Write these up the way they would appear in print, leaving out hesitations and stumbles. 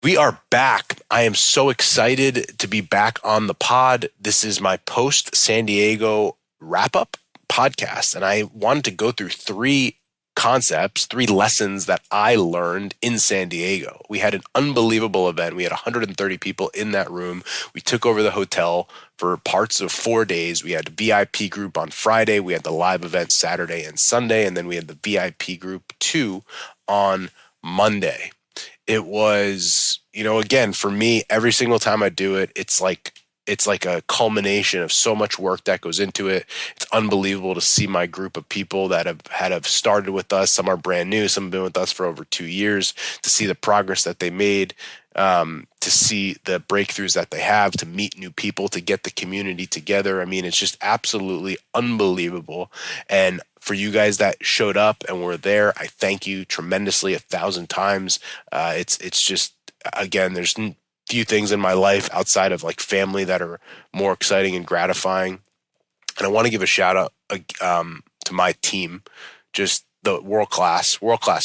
We are back. I am so excited to be back on the pod. This is my post San Diego wrap up podcast, and I wanted to go through three concepts, three lessons that I learned in San Diego. We had an unbelievable event. We had 130 people in that room. We took over the hotel for parts of 4 days. We had a VIP group on Friday. We had the live event Saturday and Sunday, and then we had the VIP group 2 on Monday. It was, again, for me, every single time I do it, it's like a culmination of so much work that goes into it. It's unbelievable to see my group of people that have started with us. Some are brand new, some have been with us for over 2 years, to see the progress that they made, to see the breakthroughs that they have, to meet new people, to get the community together. I mean, it's just absolutely unbelievable. And for you guys that showed up and were there, I thank you tremendously 1,000 times. It's just, again, there's few things in my life outside of like family that are more exciting and gratifying. And I want to give a shout out to my team, just the world class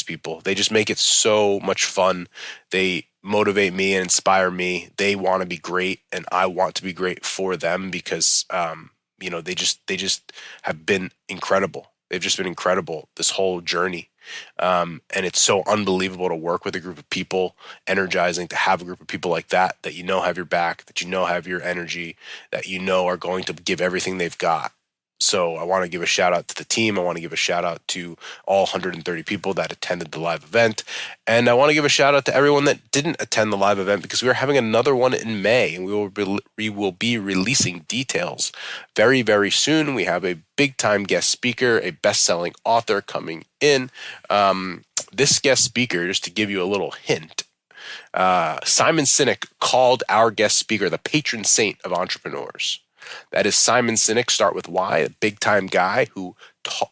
people. They just make it so much fun. They motivate me and inspire me. They want to be great, and I want to be great for them because they just have been incredible. They've just been incredible this whole journey. And it's so unbelievable to work with a group of people, energizing to have a group of people like that have your back, that have your energy, that are going to give everything they've got. So I want to give a shout out to the team. I want to give a shout out to all 130 people that attended the live event. And I want to give a shout out to everyone that didn't attend the live event, because we are having another one in May, and we will be releasing details very, very soon. We have a big time guest speaker, a best-selling author coming in. This guest speaker, just to give you a little hint, Simon Sinek called our guest speaker the patron saint of entrepreneurs. That is Simon Sinek, start with Y, a big-time guy who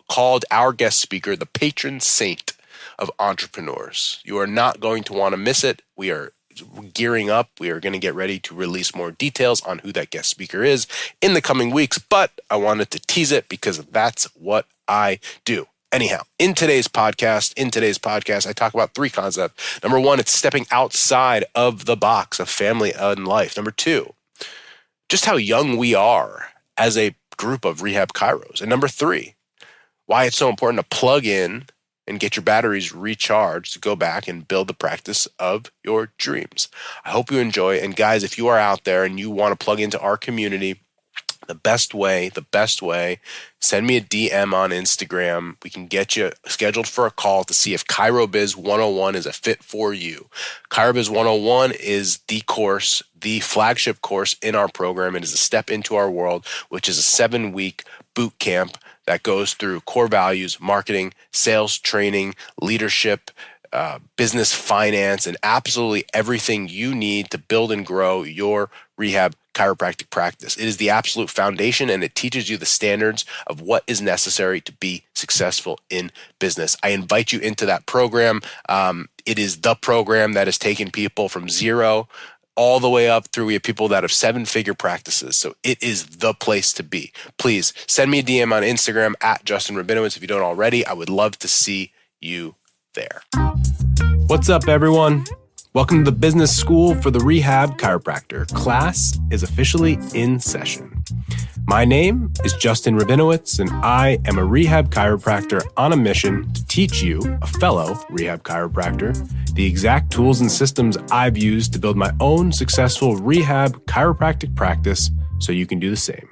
called our guest speaker the patron saint of entrepreneurs. You are not going to want to miss it. We are gearing up. We are going to get ready to release more details on who that guest speaker is in the coming weeks, but I wanted to tease it because that's what I do. Anyhow, in today's podcast, I talk about three concepts. Number one, it's stepping outside of the box of family and life. Number two, just how young we are as a group of rehab chiros. And number three, why it's so important to plug in and get your batteries recharged to go back and build the practice of your dreams. I hope you enjoy. And guys, if you are out there and you want to plug into our community, the best way, send me a DM on Instagram. We can get you scheduled for a call to see if ChiroBiz 101 is a fit for you. ChiroBiz 101 is the flagship course in our program. It is a step into our world, which is a 7-week boot camp that goes through core values, marketing, sales training, leadership, business, finance, and absolutely everything you need to build and grow your rehab chiropractic practice. It is the absolute foundation, and it teaches you the standards of what is necessary to be successful in business. I invite you into that program. It is the program that has taken people from zero all the way up through. We have people that have 7-figure practices. So it is the place to be. Please send me a DM on Instagram at Justin Rabinowitz if you don't already. I would love to see you there. What's up, everyone? Welcome to the Business School for the Rehab Chiropractor. Class is officially in session. My name is Justin Rabinowitz, and I am a rehab chiropractor on a mission to teach you, a fellow rehab chiropractor, the exact tools and systems I've used to build my own successful rehab chiropractic practice so you can do the same.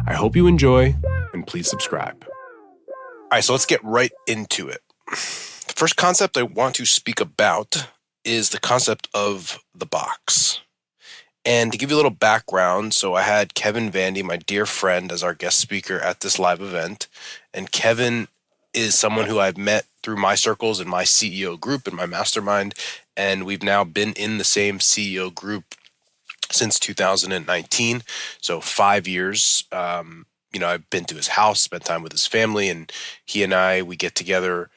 I hope you enjoy, and please subscribe. All right, so let's get right into it. The first concept I want to speak about is the concept of the box. And to give you a little background, so I had Kevin Vandi, my dear friend, as our guest speaker at this live event. And Kevin is someone who I've met through my circles and my CEO group and my mastermind. And we've now been in the same CEO group since 2019. So 5 years. I've been to his house, spent time with his family, and he and I, we get together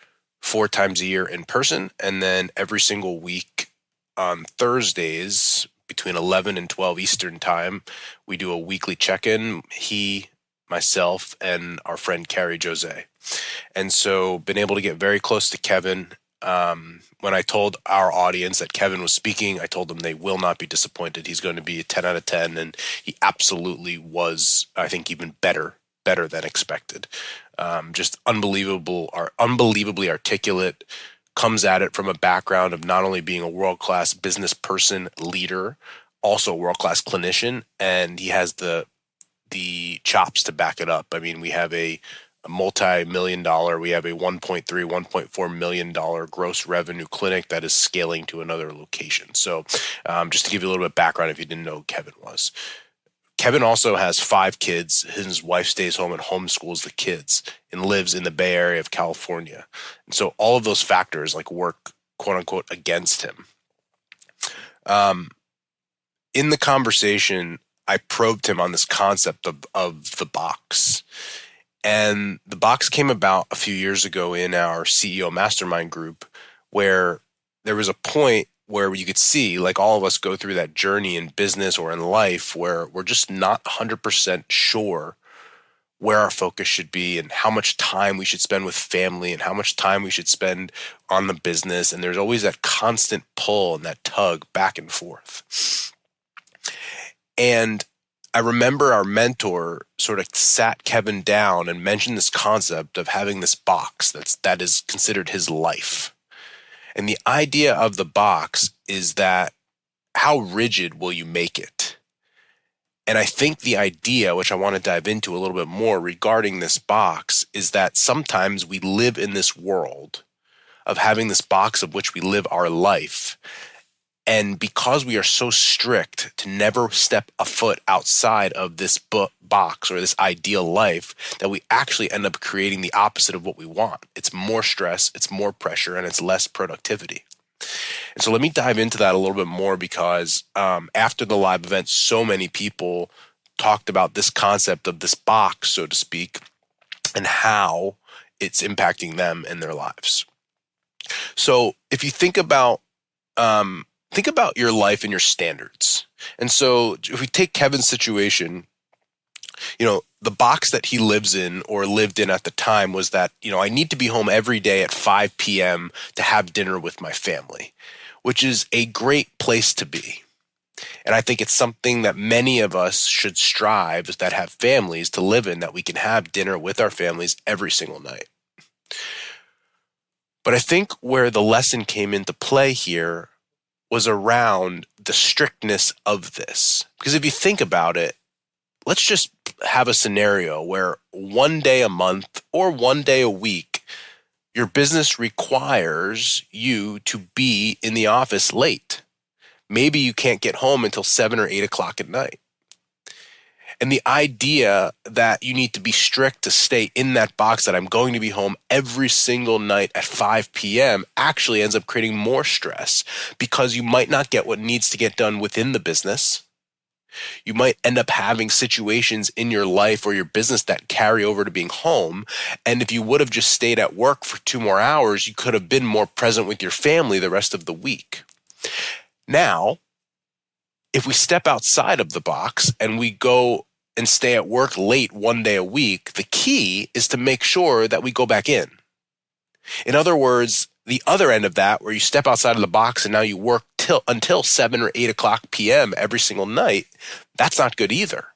4 times a year in person, and then every single week on Thursdays between 11 and 12 Eastern time, we do a weekly check-in, he, myself, and our friend Carrie Jose. And so been able to get very close to Kevin. When I told our audience that Kevin was speaking, I told them they will not be disappointed. He's going to be a 10 out of 10, and he absolutely was, I think, even better than expected. Just unbelievably articulate, comes at it from a background of not only being a world-class business person, leader, also a world-class clinician, and he has the chops to back it up. I mean, we have a multi-million dollar, we have a 1.3, $1.4 million gross revenue clinic that is scaling to another location. So just to give you a little bit of background if you didn't know who Kevin was. Kevin also has 5 kids. His wife stays home and homeschools the kids and lives in the Bay Area of California. And so all of those factors like work, quote unquote, against him. In the conversation, I probed him on this concept of the box. And the box came about a few years ago in our CEO mastermind group, where there was a point where you could see, like all of us go through that journey in business or in life where we're just not 100% sure where our focus should be and how much time we should spend with family and how much time we should spend on the business. And there's always that constant pull and that tug back and forth. And I remember our mentor sort of sat Kevin down and mentioned this concept of having this box that is considered his life. And the idea of the box is that how rigid will you make it? And I think the idea, which I want to dive into a little bit more regarding this box, is that sometimes we live in this world of having this box of which we live our life. And because we are so strict to never step a foot outside of this box or this ideal life, that we actually end up creating the opposite of what we want. It's more stress, it's more pressure, and it's less productivity. And so let me dive into that a little bit more because after the live event, so many people talked about this concept of this box, so to speak, and how it's impacting them and their lives. So if you think about your life and your standards. And so if we take Kevin's situation, the box that he lives in or lived in at the time was that, I need to be home every day at 5 p.m. to have dinner with my family, which is a great place to be. And I think it's something that many of us should strive that have families to live in, that we can have dinner with our families every single night. But I think where the lesson came into play here was around the strictness of this. Because if you think about it, let's just have a scenario where one day a month or one day a week, your business requires you to be in the office late. Maybe you can't get home until 7 or 8 o'clock at night. And the idea that you need to be strict to stay in that box, that I'm going to be home every single night at 5 p.m. actually ends up creating more stress because you might not get what needs to get done within the business. You might end up having situations in your life or your business that carry over to being home. And if you would have just stayed at work for 2 more hours, you could have been more present with your family the rest of the week. Now, if we step outside of the box and we go and stay at work late one day a week, the key is to make sure that we go back in. In other words, the other end of that, where you step outside of the box and now you work until 7 or 8 o'clock p.m. every single night, that's not good either.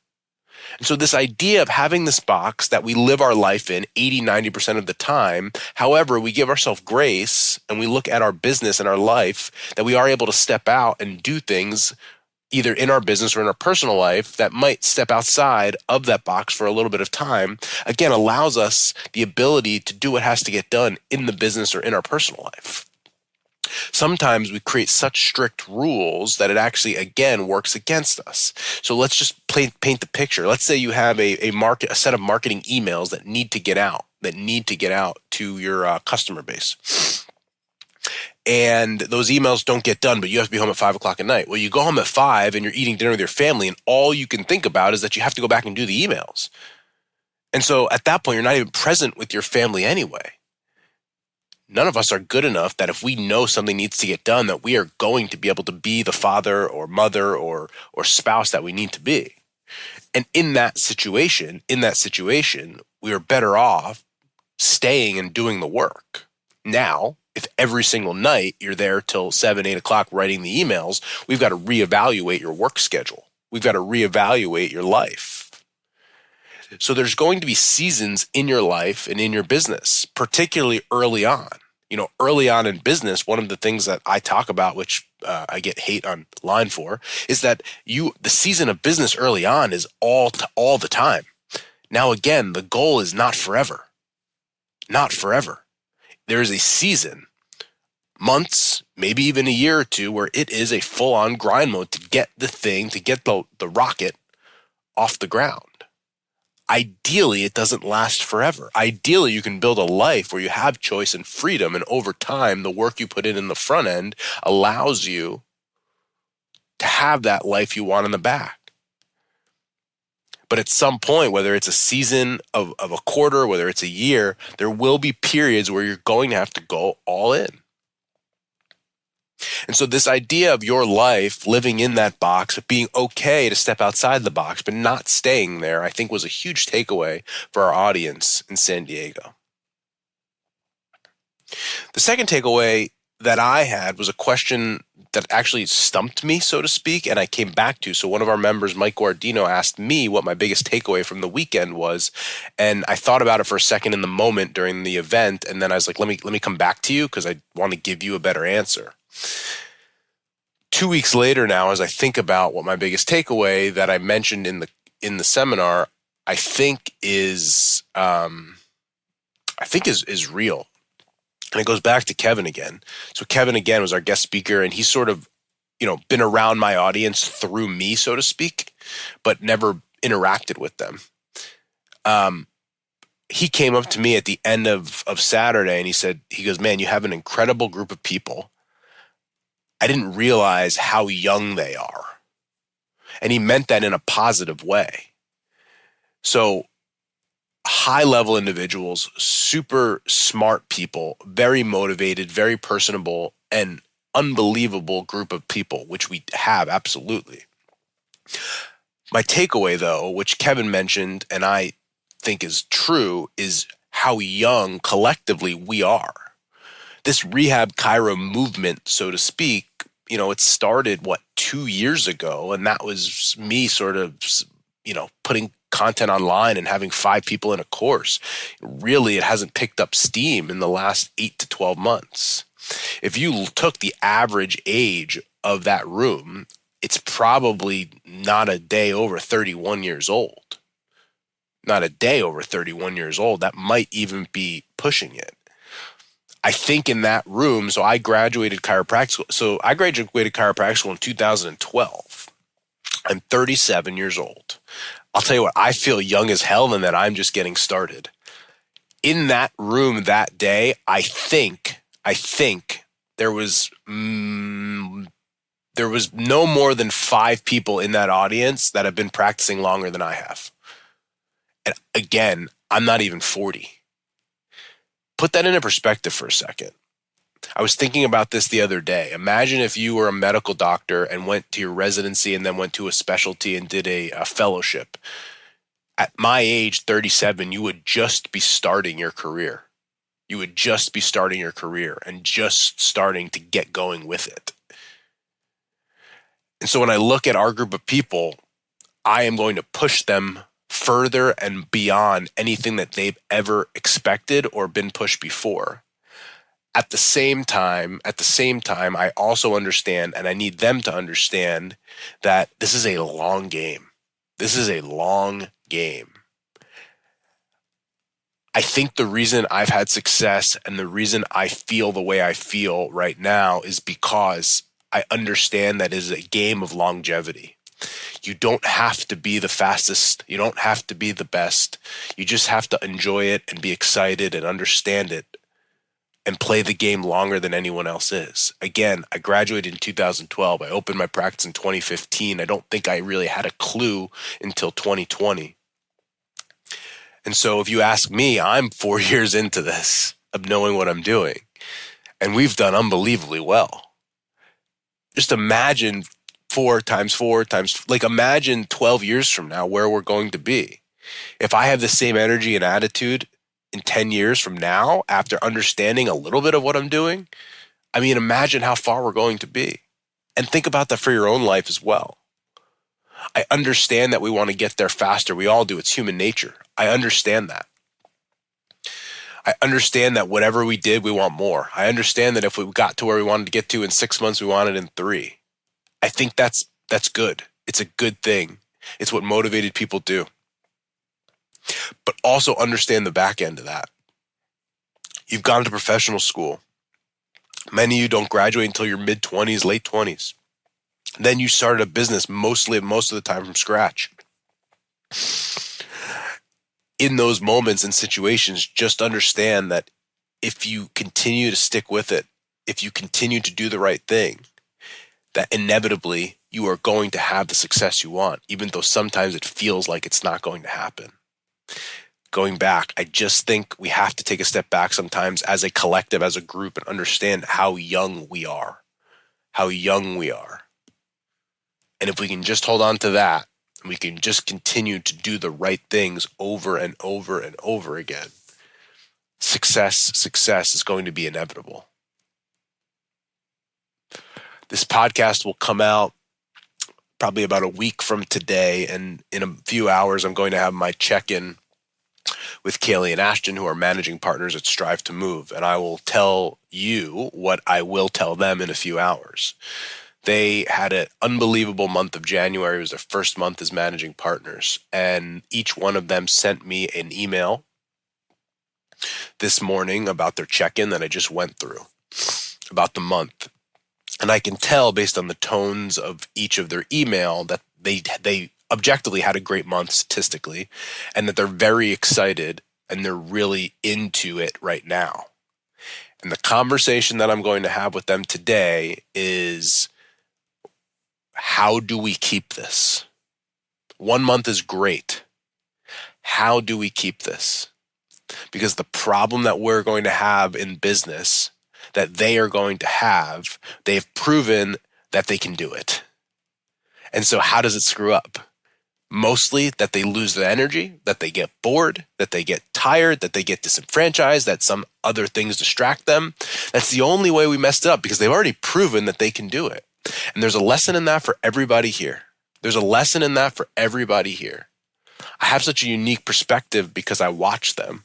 And so this idea of having this box that we live our life in 80, 90% of the time, however, we give ourselves grace and we look at our business and our life, that we are able to step out and do things either in our business or in our personal life that might step outside of that box for a little bit of time, again, allows us the ability to do what has to get done in the business or in our personal life. Sometimes we create such strict rules that it actually, again, works against us. So let's just paint the picture. Let's say you have a set of marketing emails that need to get out to your customer base. And those emails don't get done, but you have to be home at 5 o'clock at night. Well, you go home at 5 and you're eating dinner with your family, and all you can think about is that you have to go back and do the emails. And so at that point, you're not even present with your family anyway. None of us are good enough that if we know something needs to get done, that we are going to be able to be the father or mother or spouse that we need to be. And in that situation, we are better off staying and doing the work. Now, If every single night you're there till 7, 8 o'clock writing the emails, we've got to reevaluate your work schedule. We've got to reevaluate your life. So there's going to be seasons in your life and in your business, particularly early on. Early on in business, one of the things that I talk about, which I get hate online for, is that the season of business early on is all the time. Now, again, the goal is not forever. Not forever. There is a season, months, maybe even a year or two, where it is a full-on grind mode to get the rocket off the ground. Ideally, it doesn't last forever. Ideally, you can build a life where you have choice and freedom, and over time, the work you put in the front end allows you to have that life you want in the back. But at some point, whether it's a season of a quarter, whether it's a year, there will be periods where you're going to have to go all in. And so this idea of your life living in that box, of being okay to step outside the box, but not staying there, I think was a huge takeaway for our audience in San Diego. The second takeaway that I had was a question that actually stumped me, so to speak, and I came back to. So one of our members, Mike Guardino, asked me what my biggest takeaway from the weekend was, and I thought about it for a second in the moment during the event, and then I was like, let me come back to you because I want to give you a better answer. 2 weeks later now, as I think about what my biggest takeaway that I mentioned in the seminar, I think is real. And it goes back to Kevin again. So Kevin again was our guest speaker, and he's sort of, been around my audience through me, so to speak, but never interacted with them. He came up to me at the end of Saturday, and he goes, man, you have an incredible group of people. I didn't realize how young they are. And he meant that in a positive way. So high-level individuals, super smart people, very motivated, very personable, and unbelievable group of people, which we have, absolutely. My takeaway, though, which Kevin mentioned, and I think is true, is how young collectively we are. This rehab Chiro movement, so to speak, it started, 2 years ago, and that was me sort of, putting content online and having 5 people in a course. Really, it hasn't picked up steam in the last 8 to 12 months. If you took the average age of that room, it's probably not a day over 31 years old. Not a day over 31 years old. That might even be pushing it. I think in that room, so I graduated chiropractic school. So I graduated chiropractic school in 2012. I'm 37 years old. I'll tell you what, I feel young as hell and that I'm just getting started. In that room that day, I think there was no more than 5 people in that audience that have been practicing longer than I have. And again, I'm not even 40. Put that into perspective for a second. I was thinking about this the other day. Imagine if you were a medical doctor and went to your residency and then went to a specialty and did a fellowship. At my age, 37, you would just be starting your career. You would just be starting your career and just starting to get going with it. And so when I look at our group of people, I am going to push them further and beyond anything that they've ever expected or been pushed before. At the same time, I also understand, and I need them to understand, that this is a long game. This is a long game. I think the reason I've had success and the reason I feel the way I feel right now is because I understand that it is a game of longevity. You don't have to be the fastest. You don't have to be the best. You just have to enjoy it and be excited and understand it and play the game longer than anyone else is. Again, I graduated in 2012. I opened my practice in 2015. I don't think I really had a clue until 2020. And so if you ask me, I'm 4 years into this of knowing what I'm doing. And we've done unbelievably well. Just imagine 4 times 4 times, imagine 12 years from now where we're going to be. If I have the same energy and attitude in 10 years from now, after understanding a little bit of what I'm doing, I mean, imagine how far we're going to be. And think about that for your own life as well. I understand that we want to get there faster. We all do. It's human nature. I understand that. I understand that whatever we did, we want more. I understand that if we got to where we wanted to get to in 6 months, we want it in 3. I think that's good. It's a good thing. It's what motivated people do. But also understand the back end of that. You've gone to professional school. Many of you don't graduate until your mid-20s, late 20s. Then you started a business most of the time from scratch. In those moments and situations, just understand that if you continue to stick with it, if you continue to do the right thing, that inevitably you are going to have the success you want, even though sometimes it feels like it's not going to happen. Going back, I just think we have to take a step back sometimes as a collective, as a group, and understand how young we are. How young we are. And if we can just hold on to that, and we can just continue to do the right things over and over and over again, success is going to be inevitable. This podcast will come out probably about a week from today, and in a few hours I'm going to have my check-in with Kaylee and Ashton, who are managing partners at Strive to Move, and I will tell you what I will tell them in a few hours. They had an unbelievable month of January. It was their first month as managing partners, and each one of them sent me an email this morning about their check-in that I just went through, about the month. And I can tell based on the tones of each of their email that they objectively had a great month statistically, and that they're very excited and they're really into it right now. And the conversation that I'm going to have with them today is, how do we keep this? 1 month is great. How do we keep this? Because the problem that we're going to have in business, that they are going to have, they've proven that they can do it. And so how does it screw up? Mostly that they lose their energy, that they get bored, that they get tired, that they get disenfranchised, that some other things distract them. That's the only way we messed it up, because they've already proven that they can do it. And there's a lesson in that for everybody here. There's a lesson in that for everybody here. I have such a unique perspective because I watch them.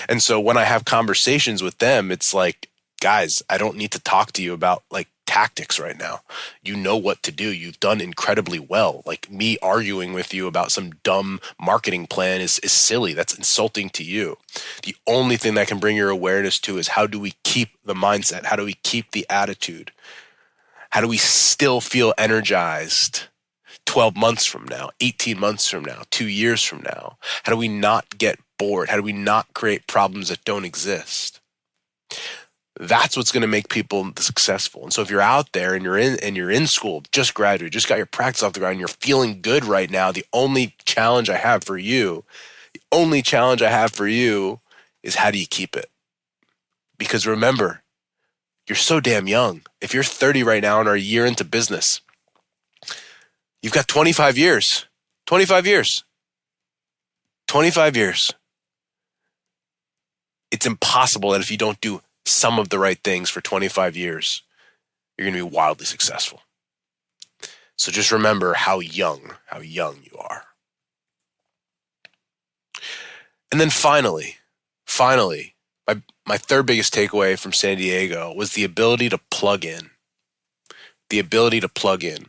And so when I have conversations with them, it's like, guys, I don't need to talk to you about like tactics right now. You know what to do. You've done incredibly well. Like, me arguing with you about some dumb marketing plan is silly. That's insulting to you. The only thing that can bring your awareness to is, how do we keep the mindset? How do we keep the attitude? How do we still feel energized 12 months from now, 18 months from now, 2 years from now? How do we not get bored? How do we not create problems that don't exist? That's what's going to make people successful. And so if you're out there and you're in school, just graduated, just got your practice off the ground, and you're feeling good right now, the only challenge I have for you is, how do you keep it? Because remember, you're so damn young. If you're 30 right now and are a year into business, you've got 25 years. 25 years. 25 years. It's impossible that if you don't do some of the right things for 25 years, you're going to be wildly successful. So just remember how young you are. And then finally, my third biggest takeaway from San Diego was the ability to plug in. The ability to plug in.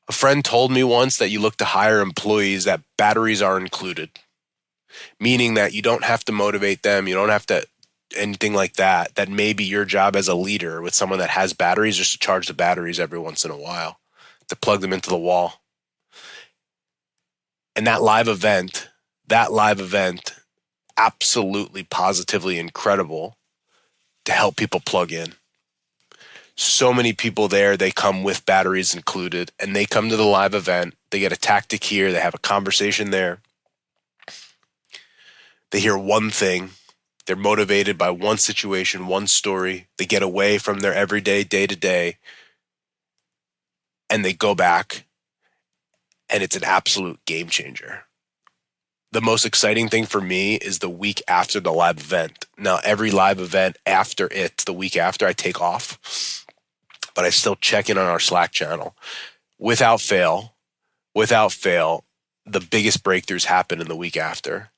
A friend told me once that you look to hire employees that batteries are included, meaning that you don't have to motivate them, you don't have to anything like that. That may be your job as a leader with someone that has batteries, just to charge the batteries every once in a while, to plug them into the wall. And that live event, absolutely positively incredible to help people plug in. So many people there, they come with batteries included, and they come to the live event. They get a tactic here. They have a conversation there. They hear one thing. They're motivated by one situation, one story. They get away from their everyday, day-to-day, and they go back, and it's an absolute game changer. The most exciting thing for me is the week after the live event. Now, every live event after it, the week after, I take off, but I still check in on our Slack channel. Without fail, the biggest breakthroughs happen in the week after.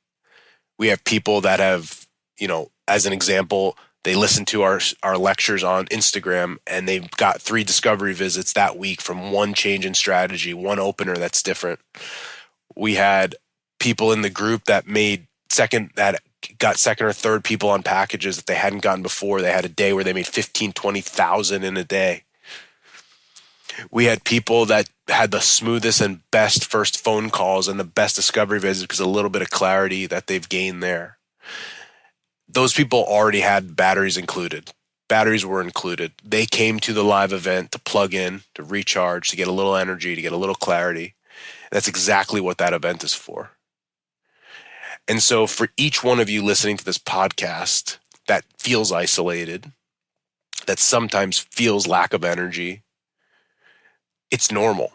We have people that have, as an example, they listen to our lectures on Instagram and they've got 3 discovery visits that week from one change in strategy, one opener that's different. We had people in the group that got second or third people on packages that they hadn't gotten before. They had a day where they made 15, 20,000 in a day. We had people that had the smoothest and best first phone calls and the best discovery visits because a little bit of clarity that they've gained there. Those people already had batteries included. Batteries were included. They came to the live event to plug in, to recharge, to get a little energy, to get a little clarity. That's exactly what that event is for. And so for each one of you listening to this podcast that feels isolated, that sometimes feels lack of energy, it's normal.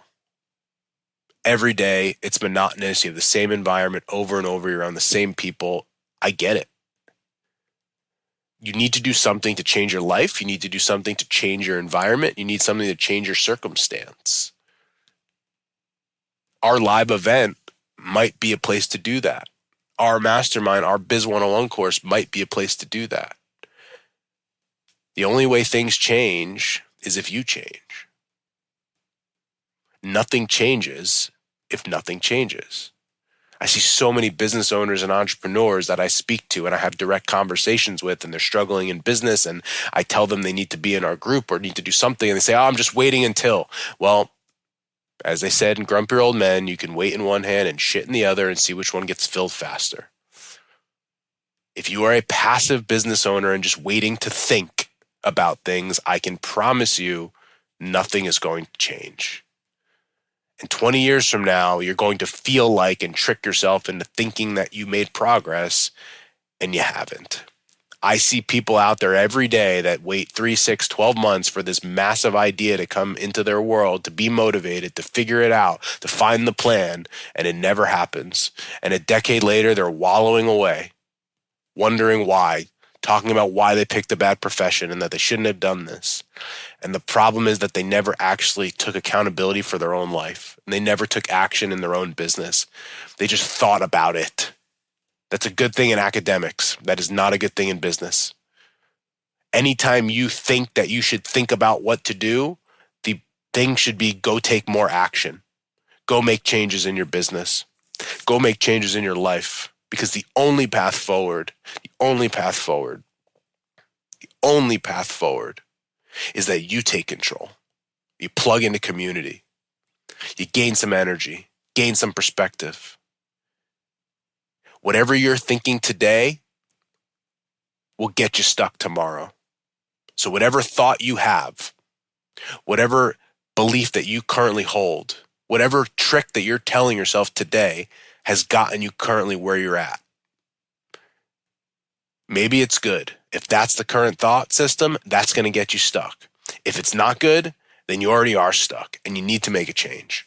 Every day, it's monotonous. You have the same environment over and over. You're around the same people. I get it. You need to do something to change your life. You need to do something to change your environment. You need something to change your circumstance. Our live event might be a place to do that. Our mastermind, our Biz 101 course might be a place to do that. The only way things change is if you change. Nothing changes if nothing changes. I see so many business owners and entrepreneurs that I speak to and I have direct conversations with, and they're struggling in business, and I tell them they need to be in our group or need to do something, and they say, I'm just waiting until. Well, as they said in Grumpy Old Men, you can wait in one hand and shit in the other and see which one gets filled faster. If you are a passive business owner and just waiting to think about things, I can promise you nothing is going to change. And 20 years from now, you're going to feel like and trick yourself into thinking that you made progress, and you haven't. I see people out there every day that wait 3, 6, 12 months for this massive idea to come into their world, to be motivated, to figure it out, to find the plan, and it never happens. And a decade later, they're wallowing away, wondering why, talking about why they picked a bad profession and that they shouldn't have done this. And the problem is that they never actually took accountability for their own life. And they never took action in their own business. They just thought about it. That's a good thing in academics. That is not a good thing in business. Anytime you think that you should think about what to do, the thing should be go take more action. Go make changes in your business. Go make changes in your life. Because the only path forward is that you take control. You plug into community. You gain some energy, gain some perspective. Whatever you're thinking today will get you stuck tomorrow. So whatever thought you have, whatever belief that you currently hold, whatever trick that you're telling yourself today has gotten you currently where you're at. Maybe it's good. If that's the current thought system, that's going to get you stuck. If it's not good, then you already are stuck and you need to make a change.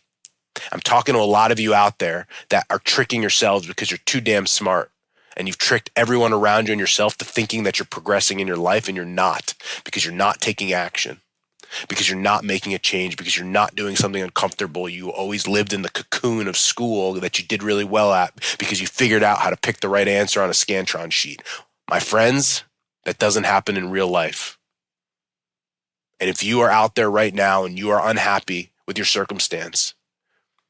I'm talking to a lot of you out there that are tricking yourselves because you're too damn smart, and you've tricked everyone around you and yourself to thinking that you're progressing in your life, and you're not, because you're not taking action, because you're not making a change, because you're not doing something uncomfortable. You always lived in the cocoon of school that you did really well at because you figured out how to pick the right answer on a Scantron sheet. My friends, that doesn't happen in real life. And if you are out there right now and you are unhappy with your circumstance,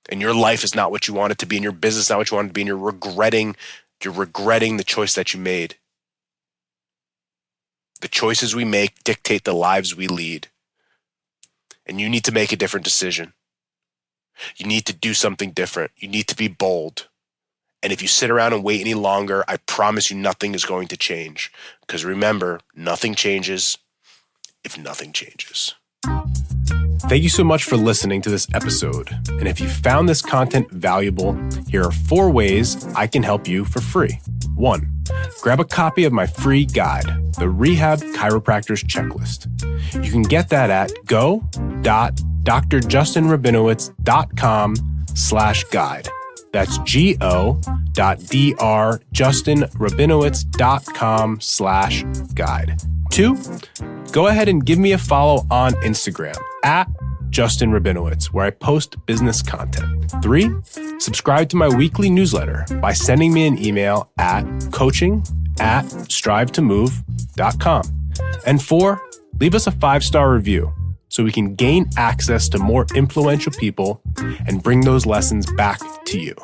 and your life is not what you want it to be, and your business is not what you want it to be, and you're regretting the choice that you made. The choices we make dictate the lives we lead. And you need to make a different decision. You need to do something different. You need to be bold. And if you sit around and wait any longer, I promise you nothing is going to change. Because remember, nothing changes if nothing changes. Thank you so much for listening to this episode. And if you found this content valuable, here are 4 ways I can help you for free. 1, grab a copy of my free guide, the Rehab Chiropractor's Checklist. You can get that at go.drjustinrabinowitz.com/guide. That's go.drjustinrabinowitz.com/guide. 2, go ahead and give me a follow on Instagram at Justin Rabinowitz, where I post business content. 3, subscribe to my weekly newsletter by sending me an email at coaching@strivetomove.com. And 4, leave us a 5-star review so we can gain access to more influential people and bring those lessons back to you.